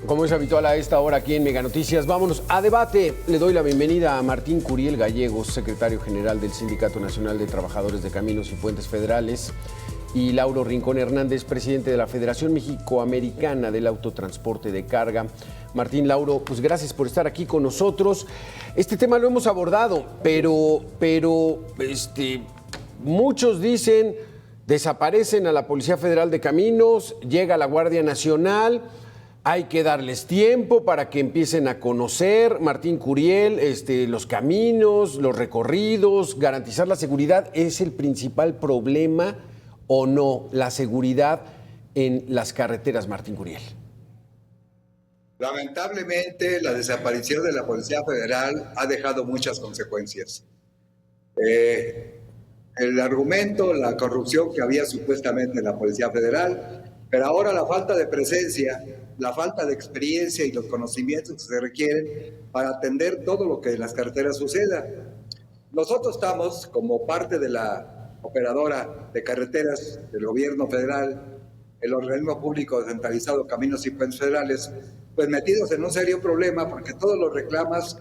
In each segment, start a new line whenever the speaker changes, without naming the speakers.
Como es habitual a esta hora aquí en Mega Noticias, vámonos a debate. Le doy la bienvenida a Martín Curiel Gallegos, secretario general del Sindicato Nacional de Trabajadores de Caminos y Puentes Federales, y Lauro Rincón Hernández, presidente de la Federación Mexicoamericana del Autotransporte de Carga. Martín, Lauro, pues gracias por estar aquí con nosotros. Este tema lo hemos abordado, pero muchos dicen, desaparecen a la Policía Federal de Caminos, llega la Guardia Nacional. Hay que darles tiempo para que empiecen a conocer, Martín Curiel, los caminos, los recorridos, garantizar la seguridad. ¿Es el principal problema o no la seguridad en las carreteras, Martín Curiel?
Lamentablemente, la desaparición de la Policía Federal ha dejado muchas consecuencias. El argumento, la corrupción que había supuestamente en la Policía Federal, pero ahora la falta de presencia, la falta de experiencia y los conocimientos que se requieren para atender todo lo que en las carreteras suceda. Nosotros estamos, como parte de la operadora de carreteras del gobierno federal, el organismo público descentralizado Caminos y Puentes Federales, pues metidos en un serio problema porque todos los reclamos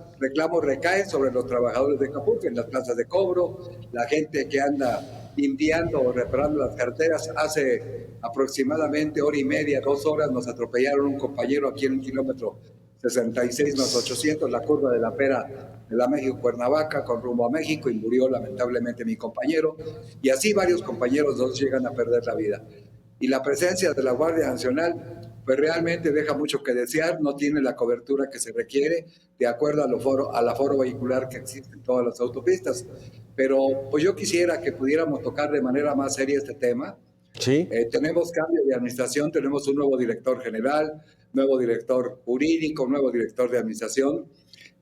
recaen sobre los trabajadores de Acapulco, en las plazas de cobro, la gente que anda limpiando o reparando las carreteras. Hace aproximadamente hora y media, 2 horas, nos atropellaron un compañero aquí en un kilómetro 66 más 800, la curva de la Pera de la México-Cuernavaca, con rumbo a México, y murió lamentablemente mi compañero, y así varios compañeros nos llegan a perder la vida. Y la presencia de la Guardia Nacional pues realmente deja mucho que desear, no tiene la cobertura que se requiere de acuerdo al aforo vehicular que existe en todas las autopistas. Pero pues yo quisiera que pudiéramos tocar de manera más seria este tema.
Sí.
Tenemos cambio de administración, tenemos un nuevo director general, nuevo director jurídico, nuevo director de administración,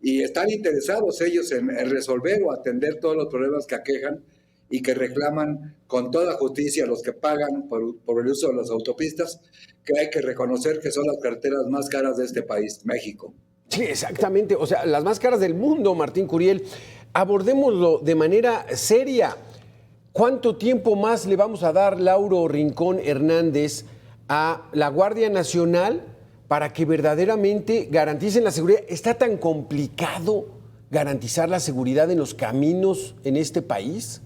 y están interesados ellos en resolver o atender todos los problemas que aquejan y que reclaman con toda justicia los que pagan por el uso de las autopistas, que hay que reconocer que son las carreteras más caras de este país, México.
Sí, exactamente. O sea, las más caras del mundo, Martín Curiel. Abordémoslo de manera seria. ¿Cuánto tiempo más le vamos a dar, Lauro Rincón Hernández, a la Guardia Nacional para que verdaderamente garanticen la seguridad? ¿Está tan complicado garantizar la seguridad en los caminos en este país?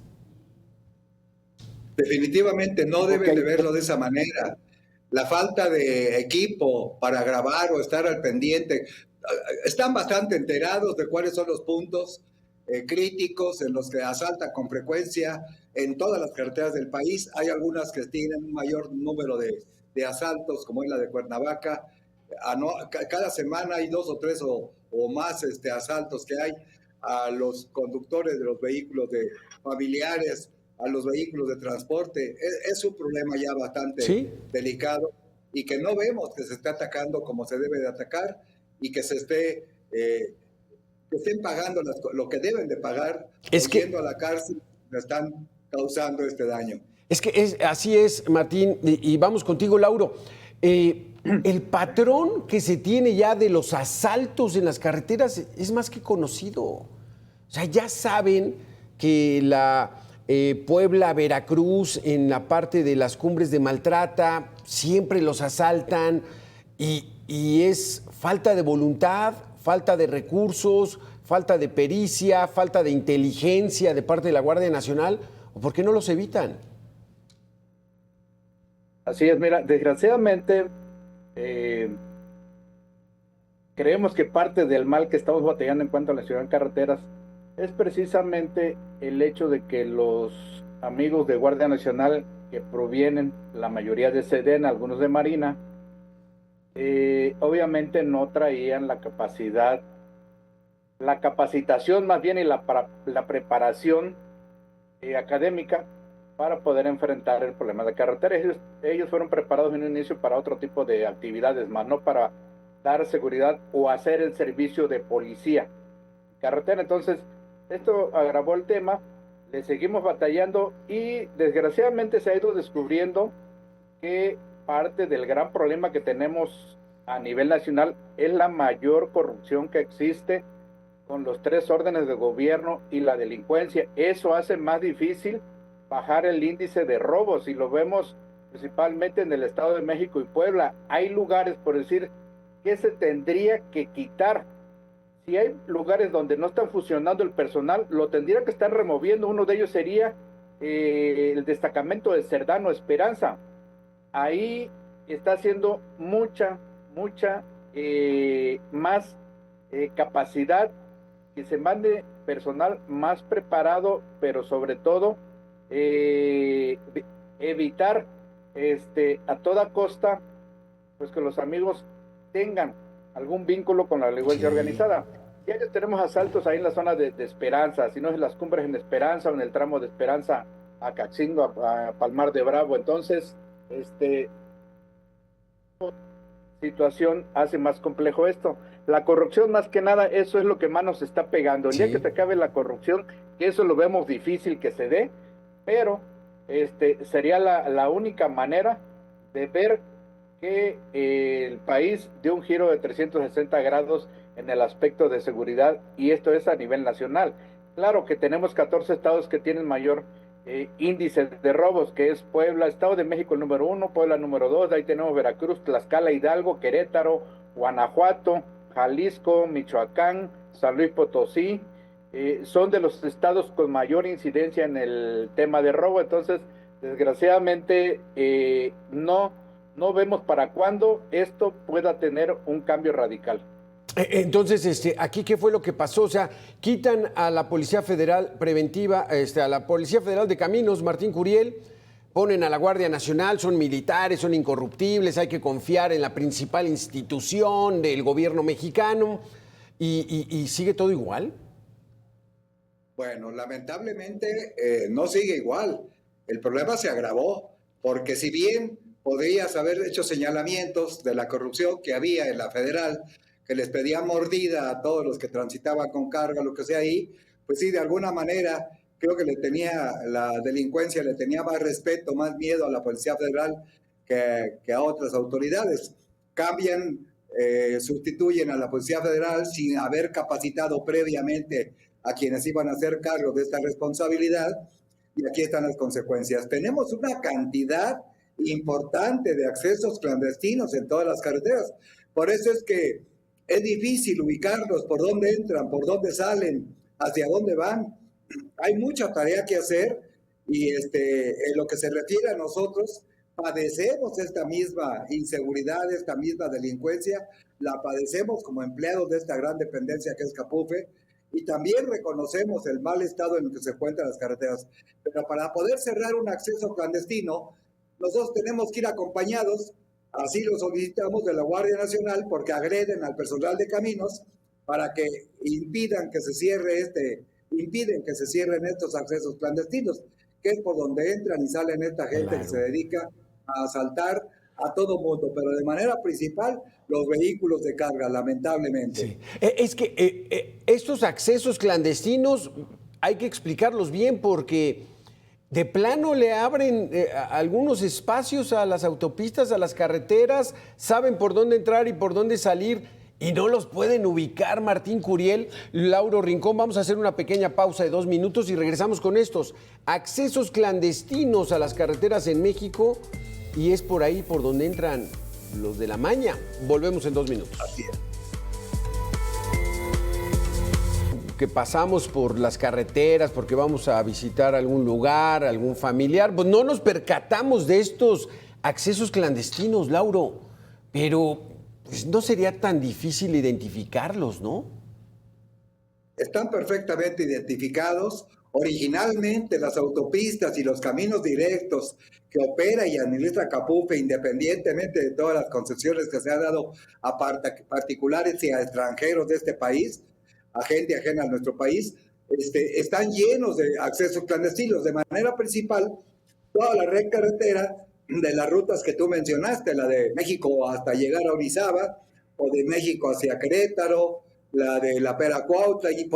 Definitivamente no deben de verlo de esa manera. La falta de equipo para grabar o estar al pendiente. Están bastante enterados de cuáles son los puntos críticos en los que asaltan con frecuencia en todas las carreteras del país. Hay algunas que tienen un mayor número de asaltos, como es la de Cuernavaca. Cada semana hay 2 o 3 o más asaltos que hay a los conductores de los vehículos de familiares, a los vehículos de transporte. Es un problema ya bastante delicado, y que no vemos que se esté atacando como se debe de atacar, y que se esté que estén pagando lo que deben de pagar, yendo a la cárcel, le están causando este daño.
Así es, Martín, y vamos contigo, Lauro. El patrón que se tiene ya de los asaltos en las carreteras es más que conocido. O sea, ya saben que la Puebla-Veracruz, en la parte de las Cumbres de Maltrata, siempre los asaltan, y es falta de voluntad, falta de recursos, falta de pericia, falta de inteligencia de parte de la Guardia Nacional. ¿O por qué no los evitan?
Así es, mira, desgraciadamente creemos que parte del mal que estamos batallando en cuanto a la seguridad en carreteras es precisamente el hecho de que los amigos de Guardia Nacional, que provienen la mayoría de Sedena, algunos de Marina, obviamente no traían la capacidad, la capacitación más bien, y la preparación académica para poder enfrentar el problema de carretera. Ellos fueron preparados en un inicio para otro tipo de actividades, más no para dar seguridad o hacer el servicio de policía carretera. Entonces, esto agravó el tema, le seguimos batallando, y desgraciadamente se ha ido descubriendo que parte del gran problema que tenemos a nivel nacional es la mayor corrupción que existe con los 3 órdenes de gobierno y la delincuencia. Eso hace más difícil bajar el índice de robos, y lo vemos principalmente en el Estado de México y Puebla. Hay lugares, por decir, ¿qué se tendría que quitar? Si hay lugares donde no están funcionando el personal, lo tendría que estar removiendo. Uno de ellos sería el destacamento de Cerdán Esperanza. Ahí está haciendo mucha más capacidad, que se mande personal más preparado, pero sobre todo evitar a toda costa pues que los amigos tengan algún vínculo con la delincuencia organizada. Ya tenemos asaltos ahí en la zona de Esperanza, si no es en las cumbres en Esperanza o en el tramo de Esperanza a Caxingo, a Palmar de Bravo. Entonces, situación hace más complejo esto. La corrupción, más que nada, eso es lo que más nos está pegando. El día que se acabe la corrupción, que eso lo vemos difícil que se dé, pero sería la única manera de ver que el país dio un giro de 360 grados en el aspecto de seguridad, y esto es a nivel nacional. Claro que tenemos 14 estados que tienen mayor índice de robos, que es Puebla, Estado de México el número 1, Puebla número 2, ahí tenemos Veracruz, Tlaxcala, Hidalgo, Querétaro, Guanajuato, Jalisco, Michoacán, San Luis Potosí, son de los estados con mayor incidencia en el tema de robo. Entonces, desgraciadamente, no vemos para cuándo esto pueda tener un cambio radical.
Entonces, aquí, ¿qué fue lo que pasó? O sea, quitan a la Policía Federal Preventiva, a la Policía Federal de Caminos, Martín Curiel, ponen a la Guardia Nacional, son militares, son incorruptibles, hay que confiar en la principal institución del gobierno mexicano, y sigue todo igual.
Bueno, lamentablemente no sigue igual. El problema se agravó, porque si bien podrías haber hecho señalamientos de la corrupción que había en la federal, que les pedía mordida a todos los que transitaban con carga, lo que sea ahí, pues sí, de alguna manera creo que la delincuencia le tenía más respeto, más miedo a la Policía Federal que a otras autoridades. Cambian, sustituyen a la Policía Federal sin haber capacitado previamente a quienes iban a hacer cargo de esta responsabilidad, y aquí están las consecuencias. Tenemos una cantidad importante de accesos clandestinos en todas las carreteras. Por eso es que es difícil ubicarlos, por dónde entran, por dónde salen, hacia dónde van. Hay mucha tarea que hacer, y en lo que se refiere a nosotros, padecemos esta misma inseguridad, esta misma delincuencia, la padecemos como empleados de esta gran dependencia que es Capufe, y también reconocemos el mal estado en el que se encuentran las carreteras. Pero para poder cerrar un acceso clandestino, nosotros tenemos que ir acompañados, así lo solicitamos, de la Guardia Nacional, porque agreden al personal de caminos para que impiden que se cierren estos accesos clandestinos, que es por donde entran y salen esta gente que se dedica a asaltar a todo mundo, pero de manera principal los vehículos de carga, lamentablemente.
Sí. Es que estos accesos clandestinos hay que explicarlos bien, porque de plano le abren algunos espacios a las autopistas, a las carreteras, saben por dónde entrar y por dónde salir, y no los pueden ubicar. Martín Curiel, Lauro Rincón, vamos a hacer una pequeña pausa de 2 minutos y regresamos con estos accesos clandestinos a las carreteras en México, y es por ahí por donde entran los de la maña. Volvemos en 2 minutos.
Así es.
Que pasamos por las carreteras porque vamos a visitar algún lugar, algún familiar, pues no nos percatamos de estos accesos clandestinos, Lauro, pero pues no sería tan difícil identificarlos, ¿no?
Están perfectamente identificados. Originalmente las autopistas y los caminos directos que opera y administra Capufe, independientemente de todas las concesiones que se han dado a particulares y a extranjeros de este país, a gente ajena a nuestro país, están llenos de accesos clandestinos. De manera principal, toda la red carretera de las rutas que tú mencionaste, la de México hasta llegar a Orizaba, o de México hacia Querétaro, la de la Pera Cuautla, y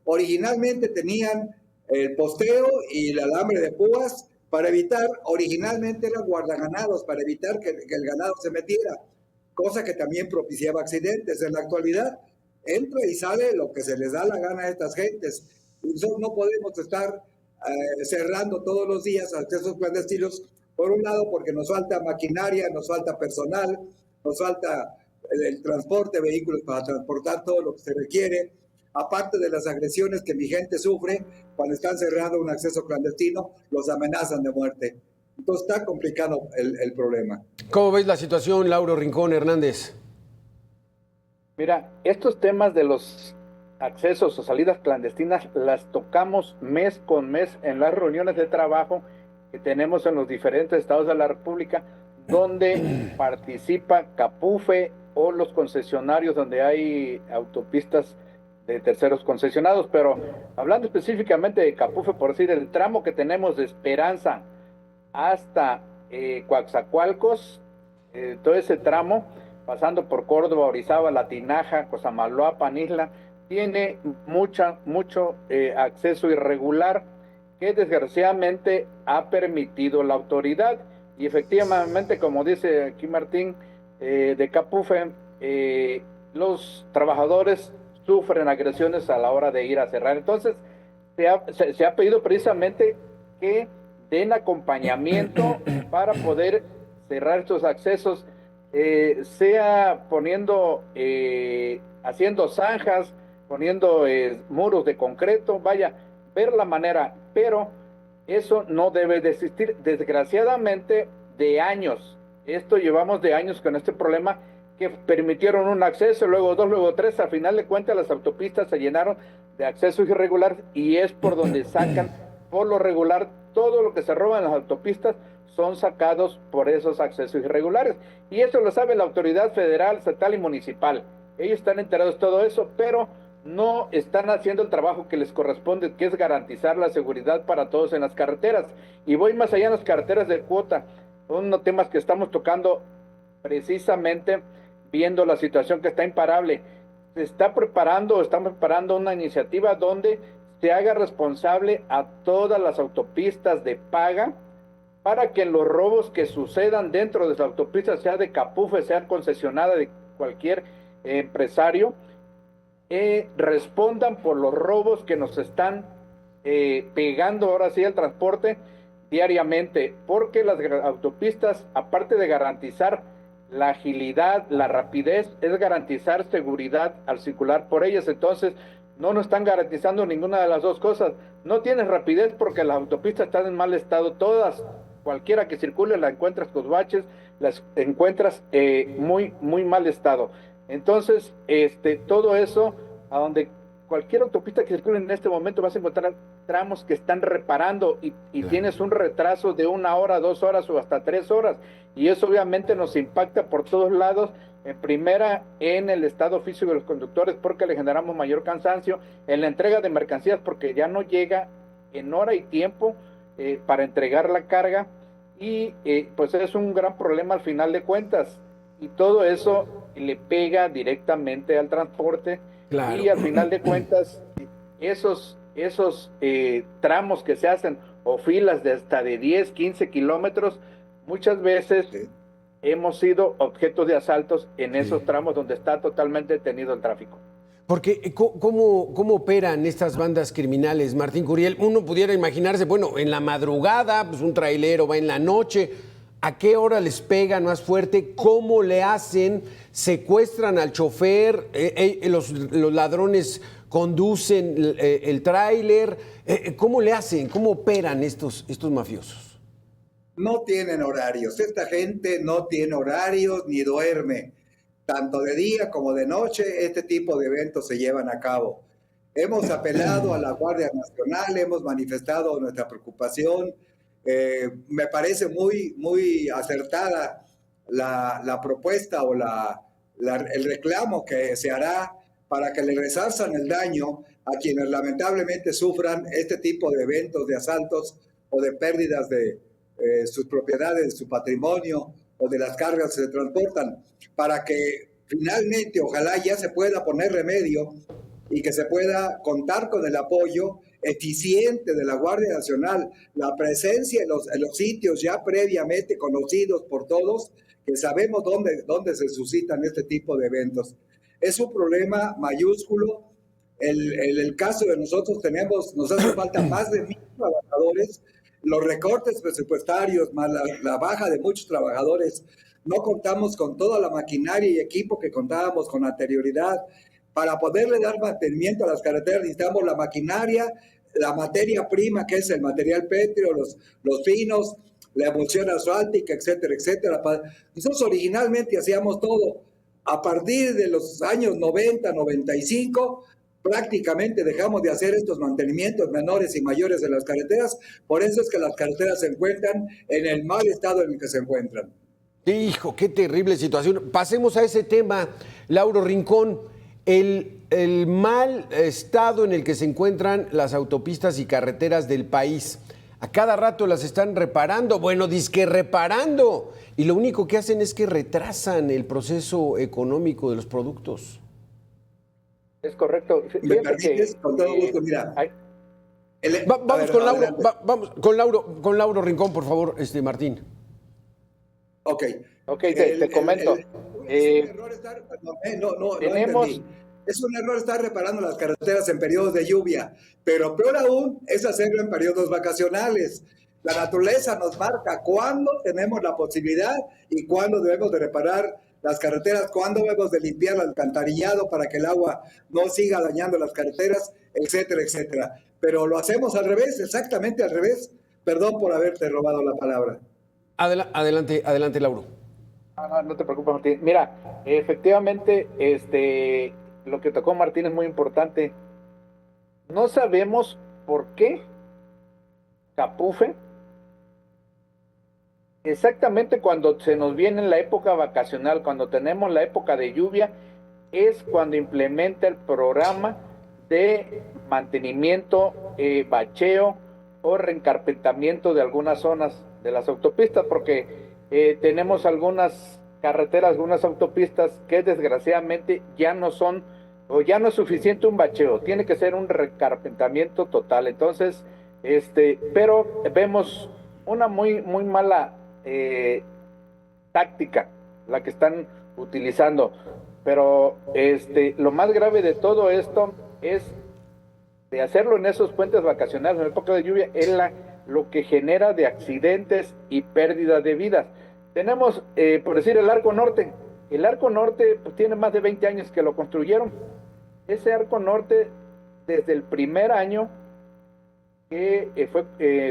originalmente tenían el posteo y el alambre de púas para evitar, originalmente eran guardaganados, para evitar que el ganado se metiera, cosa que también propiciaba accidentes. En la actualidad, entra y sale lo que se les da la gana a estas gentes. Nosotros no podemos estar cerrando todos los días accesos clandestinos, por un lado porque nos falta maquinaria, nos falta personal, nos falta el transporte de vehículos para transportar todo lo que se requiere, aparte de las agresiones que mi gente sufre cuando están cerrando un acceso clandestino, los amenazan de muerte. Entonces está complicado el problema.
¿Cómo ves la situación, Lauro Rincón Hernández?
Mira, estos temas de los accesos o salidas clandestinas las tocamos mes con mes en las reuniones de trabajo que tenemos en los diferentes estados de la República, donde participa Capufe o los concesionarios donde hay autopistas de terceros concesionados. Pero hablando específicamente de Capufe, por decir, el tramo que tenemos de Esperanza hasta Coaxacualcos, todo ese tramo, pasando por Córdoba, Orizaba, La Tinaja, Cosamaloapan, Isla, tiene mucho acceso irregular que desgraciadamente ha permitido la autoridad. Y efectivamente, como dice aquí Martín de Capufe, los trabajadores sufren agresiones a la hora de ir a cerrar. Entonces, se ha pedido precisamente que den acompañamiento para poder cerrar estos accesos, sea poniendo, haciendo zanjas, poniendo muros de concreto, vaya, ver la manera, pero eso no debe de existir. Desgraciadamente, de años, esto llevamos de años con este problema, que permitieron un acceso, luego dos, luego tres, al final de cuentas las autopistas se llenaron de accesos irregulares y es por donde sacan, por lo regular, todo lo que se roba en las autopistas son sacados por esos accesos irregulares. Y eso lo sabe la autoridad federal, estatal y municipal. Ellos están enterados de todo eso, pero no están haciendo el trabajo que les corresponde, que es garantizar la seguridad para todos en las carreteras. Y voy más allá en las carreteras de cuota, unos temas que estamos tocando precisamente viendo la situación que está imparable. Estamos preparando una iniciativa donde se haga responsable a todas las autopistas de paga para que en los robos que sucedan dentro de las autopistas, sea de Capufe, sea concesionada de cualquier empresario, respondan por los robos que nos están pegando ahora sí al transporte diariamente, porque las autopistas, aparte de garantizar la agilidad, la rapidez, es garantizar seguridad al circular por ellas. Entonces, no nos están garantizando ninguna de las dos cosas. No tienes rapidez porque las autopistas están en mal estado, todas, cualquiera que circule la encuentras con baches, las encuentras muy mal estado. Entonces, todo eso, a donde cualquier autopista que circule en este momento vas a encontrar tramos que están reparando y claro, tienes un retraso de 1 hora, 2 horas o hasta 3 horas, y eso obviamente nos impacta por todos lados. En primera, en el estado físico de los conductores, porque le generamos mayor cansancio, en la entrega de mercancías, porque ya no llega en hora y tiempo para entregar la carga, y pues es un gran problema al final de cuentas, y todo eso le pega directamente al transporte. Claro. Y al final de cuentas, esos tramos que se hacen, o filas de hasta de 10, 15 kilómetros, muchas veces hemos sido objeto de asaltos en esos tramos donde está totalmente detenido el tráfico.
Porque, ¿cómo operan estas bandas criminales, Martín Curiel? Uno pudiera imaginarse, bueno, en la madrugada, pues un trailero va en la noche. ¿A qué hora les pegan más fuerte? ¿Cómo le hacen? ¿Secuestran al chofer? ¿Los ladrones conducen el tráiler? ¿Cómo le hacen? ¿Cómo operan estos mafiosos?
No tienen horarios. Esta gente no tiene horarios ni duerme. Tanto de día como de noche, este tipo de eventos se llevan a cabo. Hemos apelado a la Guardia Nacional, hemos manifestado nuestra preocupación. Me parece muy acertada la propuesta o el reclamo que se hará para que le resarzan el daño a quienes lamentablemente sufran este tipo de eventos de asaltos o de pérdidas de sus propiedades, de su patrimonio o de las cargas que se transportan, para que finalmente ojalá ya se pueda poner remedio y que se pueda contar con el apoyo eficiente de la Guardia Nacional, la presencia en los sitios ya previamente conocidos por todos, que sabemos dónde se suscitan este tipo de eventos. Es un problema mayúsculo. El caso de nosotros nos hace falta más de 1,000 trabajadores. Los recortes presupuestarios, más la baja de muchos trabajadores, no contamos con toda la maquinaria y equipo que contábamos con anterioridad. Para poderle dar mantenimiento a las carreteras necesitamos la maquinaria, la materia prima, que es el material pétreo, los finos, la emulsión asfáltica, etcétera, etcétera. Nosotros originalmente hacíamos todo. A partir de los años 90, 95, prácticamente dejamos de hacer estos mantenimientos menores y mayores de las carreteras. Por eso es que las carreteras se encuentran en el mal estado en el que se encuentran.
Hijo, qué terrible situación. Pasemos a ese tema, Lauro Rincón. El mal estado en el que se encuentran las autopistas y carreteras del país. A cada rato las están reparando, bueno, dizque reparando. Y lo único que hacen es que retrasan el proceso económico de los productos.
Es correcto.
¿Me permites? Con todo gusto, mira.
Vamos con Lauro Rincón, por favor, Martín.
Ok.
Te comento.
Es un error estar, es un error estar reparando las carreteras en periodos de lluvia, pero peor aún es hacerlo en periodos vacacionales. La naturaleza nos marca cuándo tenemos la posibilidad y cuándo debemos de reparar las carreteras, cuándo debemos de limpiar el alcantarillado para que el agua no siga dañando las carreteras, etcétera, etcétera. Pero lo hacemos al revés, exactamente al revés. Perdón por haberte robado la palabra.
Adelante, Lauro.
No te preocupes, Martín. Mira, efectivamente, lo que tocó Martín es muy importante. No sabemos por qué Capufe, exactamente cuando se nos viene la época vacacional, cuando tenemos la época de lluvia, es cuando implementa el programa de mantenimiento, bacheo o reencarpetamiento de algunas zonas de las autopistas, porque tenemos algunas carreteras, algunas autopistas que desgraciadamente ya no son, o ya no es suficiente un bacheo, tiene que ser un recarpetamiento total. Entonces, pero vemos una muy mala táctica la que están utilizando. Pero lo más grave de todo esto es de hacerlo en esos puentes vacacionales, en la época de lluvia, es lo que genera de accidentes y pérdida de vidas. Tenemos, por decir, el Arco Norte. El Arco Norte pues, tiene más de 20 años que lo construyeron. Ese Arco Norte, desde el primer año que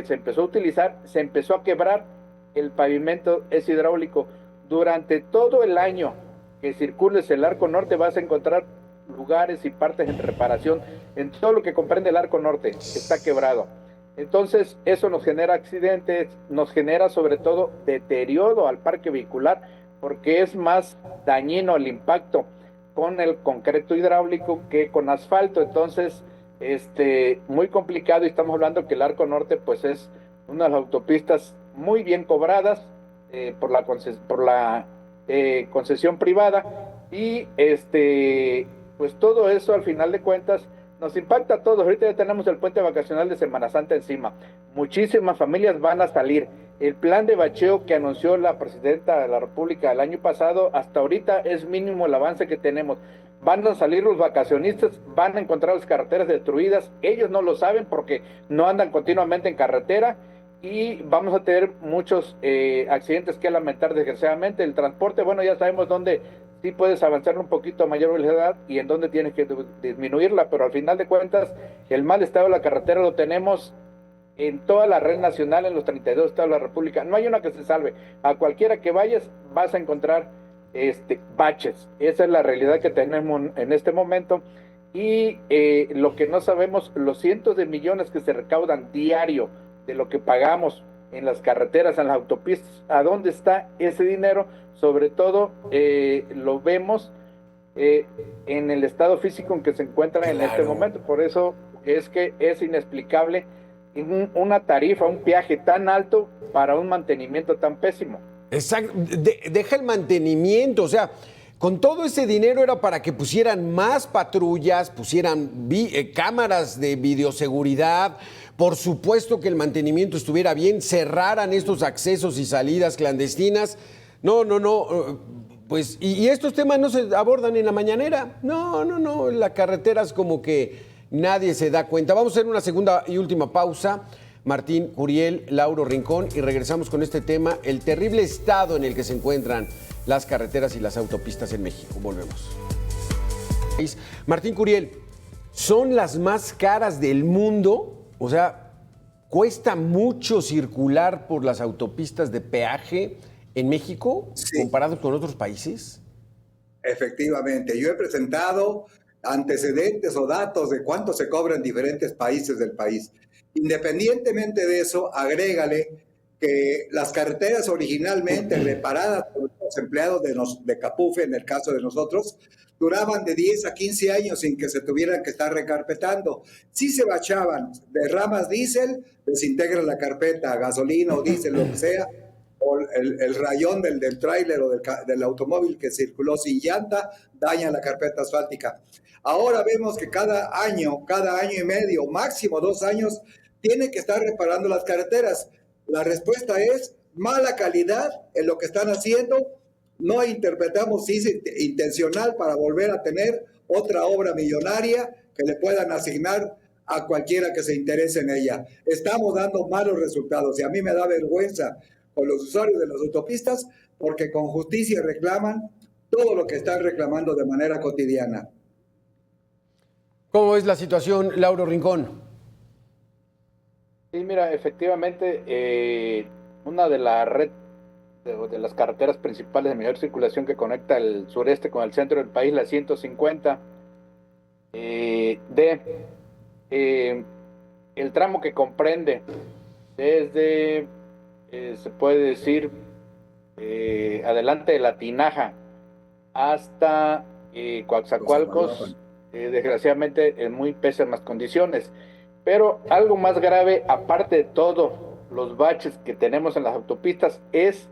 se empezó a utilizar, se empezó a quebrar. El pavimento es hidráulico. Durante todo el año que circules el Arco Norte vas a encontrar lugares y partes en reparación. En todo lo que comprende el Arco Norte está quebrado. Entonces eso nos genera accidentes, nos genera sobre todo deterioro al parque vehicular, porque es más dañino el impacto con el concreto hidráulico que con asfalto. Entonces muy complicado, y estamos hablando que el Arco Norte pues es una de las autopistas muy bien cobradas por la concesión privada, y pues todo eso al final de cuentas nos impacta a todos. Ahorita ya tenemos el puente vacacional de Semana Santa encima. Muchísimas familias van a salir. El plan de bacheo que anunció la presidenta de la República el año pasado, hasta ahorita es mínimo el avance que tenemos. Van a salir los vacacionistas, van a encontrar las carreteras destruidas. Ellos no lo saben porque no andan continuamente en carretera, y vamos a tener muchos accidentes que lamentar, desgraciadamente. El transporte, bueno, ya sabemos dónde sí puedes avanzar un poquito a mayor velocidad y en dónde tienes que disminuirla, pero al final de cuentas el mal estado de la carretera lo tenemos en toda la red nacional, en los 32 estados de la República. No hay una que se salve. A cualquiera que vayas vas a encontrar baches. Esa es la realidad que tenemos en este momento. Y lo que no sabemos, los cientos de millones que se recaudan diario de lo que pagamos en las carreteras, en las autopistas, ¿a dónde está ese dinero? Sobre todo lo vemos en el estado físico en que se encuentran en este momento. Por eso es que es inexplicable una tarifa, un peaje tan alto para un mantenimiento tan pésimo.
Exacto. Deja el mantenimiento, o sea, con todo ese dinero era para que pusieran más patrullas, pusieran cámaras de videoseguridad, por supuesto que el mantenimiento estuviera bien, cerraran estos accesos y salidas clandestinas. No, pues, y estos temas no se abordan en la mañanera. No, en las carreteras como que nadie se da cuenta. Vamos a hacer una segunda y última pausa Martín Curiel, Lauro Rincón, y regresamos con este tema, el terrible estado en el que se encuentran las carreteras y las autopistas en México. Volvemos. Martín Curiel, ¿son las más caras del mundo? O sea, ¿cuesta mucho circular por las autopistas de peaje en México,
Sí,
comparado con otros países?
efectivamente. Yo he presentado antecedentes o datos de cuánto se cobra en diferentes países del país. Independientemente de eso, agrégale que las carreteras originalmente reparadas por los empleados de Capufe, en el caso de nosotros, duraban de 10 a 15 años sin que se tuvieran que estar recarpetando. Si se bachaban derramas diésel, desintegra la carpeta, gasolina o diésel, lo que sea, o el rayón del tráiler o del automóvil que circuló sin llanta, daña la carpeta asfáltica. Ahora vemos que cada año y medio, máximo 2 años, tienen que estar reparando las carreteras. La respuesta es mala calidad en lo que están haciendo. No interpretamos si es intencional para volver a tener otra obra millonaria que le puedan asignar a cualquiera que se interese en ella. Estamos dando malos resultados y a mí me da vergüenza con los usuarios de las autopistas porque con justicia reclaman todo lo que están reclamando de manera cotidiana.
¿Cómo es la situación, Lauro Rincón?
Sí, mira, efectivamente, una de la red de las carreteras principales de mayor circulación que conecta el sureste con el centro del país, la 150, el tramo que comprende desde, se puede decir, adelante de La Tinaja hasta Coatzacoalcos, desgraciadamente en muy pésimas condiciones. Pero algo más grave, aparte de todos los baches que tenemos en las autopistas, es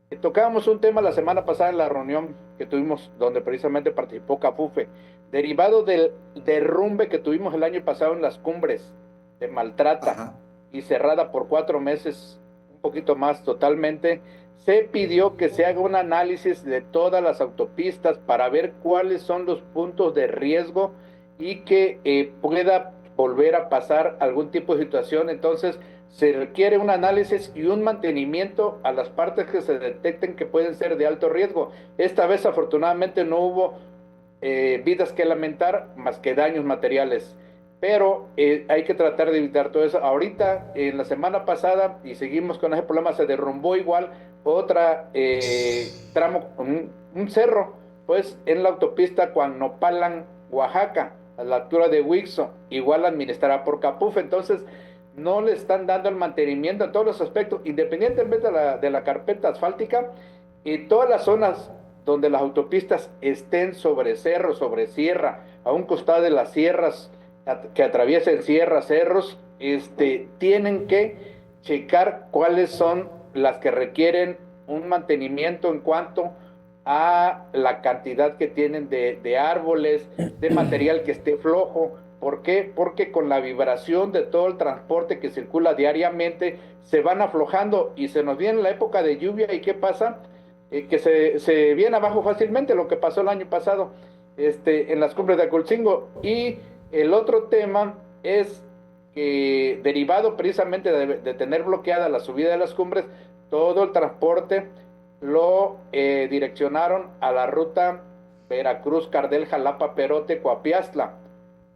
que tocábamos un tema la semana pasada en la reunión que tuvimos, donde precisamente participó Capufe, derivado del derrumbe que tuvimos el año pasado en las cumbres de Maltrata. Ajá. Y cerrada por 4 meses, un poquito más totalmente. Se pidió que se haga un análisis de todas las autopistas para ver cuáles son los puntos de riesgo y que pueda volver a pasar algún tipo de situación. Entonces se requiere un análisis y un mantenimiento a las partes que se detecten que pueden ser de alto riesgo. Esta vez afortunadamente no hubo vidas que lamentar más que daños materiales, pero hay que tratar de evitar todo eso. Ahorita, en la semana pasada, y seguimos con ese problema, se derrumbó igual otra tramo, un cerro, pues en la autopista Cuauhnapalan, Oaxaca, a la altura de Huixo, igual administrada por Capufe. Entonces no le están dando el mantenimiento en todos los aspectos, independientemente de la carpeta asfáltica, y todas las zonas donde las autopistas estén sobre cerro, sobre sierra, a un costado de las sierras, que atraviesen sierras, cerros, tienen que checar cuáles son las que requieren un mantenimiento en cuanto a la cantidad que tienen de árboles, de material que esté flojo. ¿Por qué? Porque con la vibración de todo el transporte que circula diariamente se van aflojando y se nos viene la época de lluvia. ¿Y qué pasa? Que se viene abajo fácilmente, lo que pasó el año pasado en las cumbres de Acolcingo. Y el otro tema es que, derivado precisamente de tener bloqueada la subida de las cumbres, todo el transporte lo direccionaron a la ruta Veracruz, Cardel, Jalapa, Perote, Coapiastla,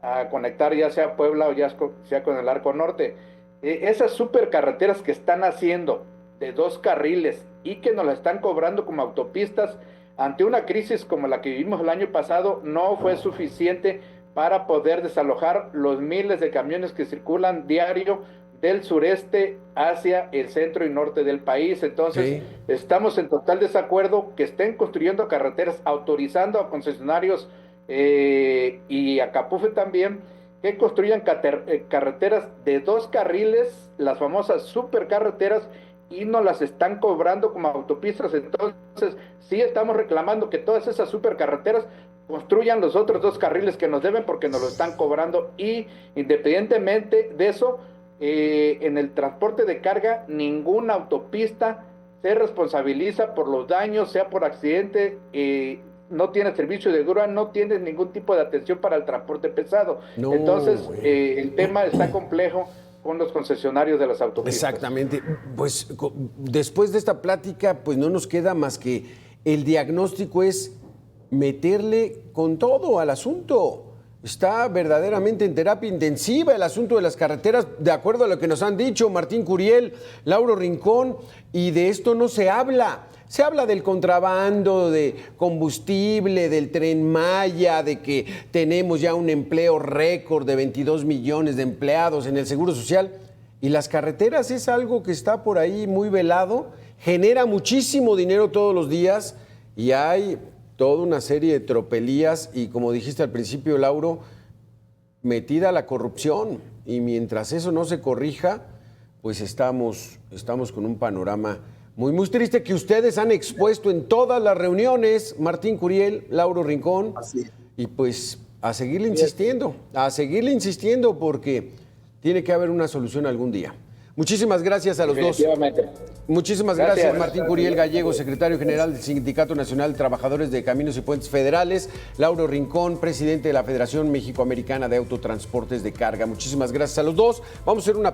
a conectar ya sea Puebla o ya sea con el Arco Norte. Esas supercarreteras que están haciendo de 2 carriles y que nos la están cobrando como autopistas, ante una crisis como la que vivimos el año pasado, no fue suficiente para poder desalojar los miles de camiones que circulan diario del sureste hacia el centro y norte del país. Entonces, estamos en total desacuerdo que estén construyendo carreteras, autorizando a concesionarios y a Capufe también, que construyan carreteras de 2 carriles, las famosas supercarreteras, y nos las están cobrando como autopistas. Entonces, sí estamos reclamando que todas esas supercarreteras construyan los otros 2 carriles que nos deben, porque nos lo están cobrando. Y independientemente de eso, en el transporte de carga, ninguna autopista se responsabiliza por los daños, sea por accidente, no tiene servicio de grúa, no tiene ningún tipo de atención para el transporte pesado. No, entonces, el tema está complejo. con los concesionarios de las autopistas.
Exactamente. Pues después de esta plática, pues no nos queda más que el diagnóstico es meterle con todo al asunto. Está verdaderamente en terapia intensiva el asunto de las carreteras, de acuerdo a lo que nos han dicho Martín Curiel, Lauro Rincón, y de esto no se habla. Se habla del contrabando, de combustible, del Tren Maya, de que tenemos ya un empleo récord de 22 millones de empleados en el Seguro Social. Y las carreteras es algo que está por ahí muy velado, genera muchísimo dinero todos los días y hay toda una serie de tropelías y, como dijiste al principio, Lauro, metida la corrupción. Y mientras eso no se corrija, pues estamos con un panorama muy, muy triste que ustedes han expuesto en todas las reuniones, Martín Curiel, Lauro Rincón.
Así.
Y pues a seguirle insistiendo porque tiene que haber una solución algún día. Muchísimas gracias a los dos. Muchísimas gracias, Martín Curiel Gallego, secretario general del Sindicato Nacional de Trabajadores de Caminos y Puentes Federales, Lauro Rincón, presidente de la Federación México-Americana de Autotransportes de Carga. Muchísimas gracias a los dos. Vamos a hacer una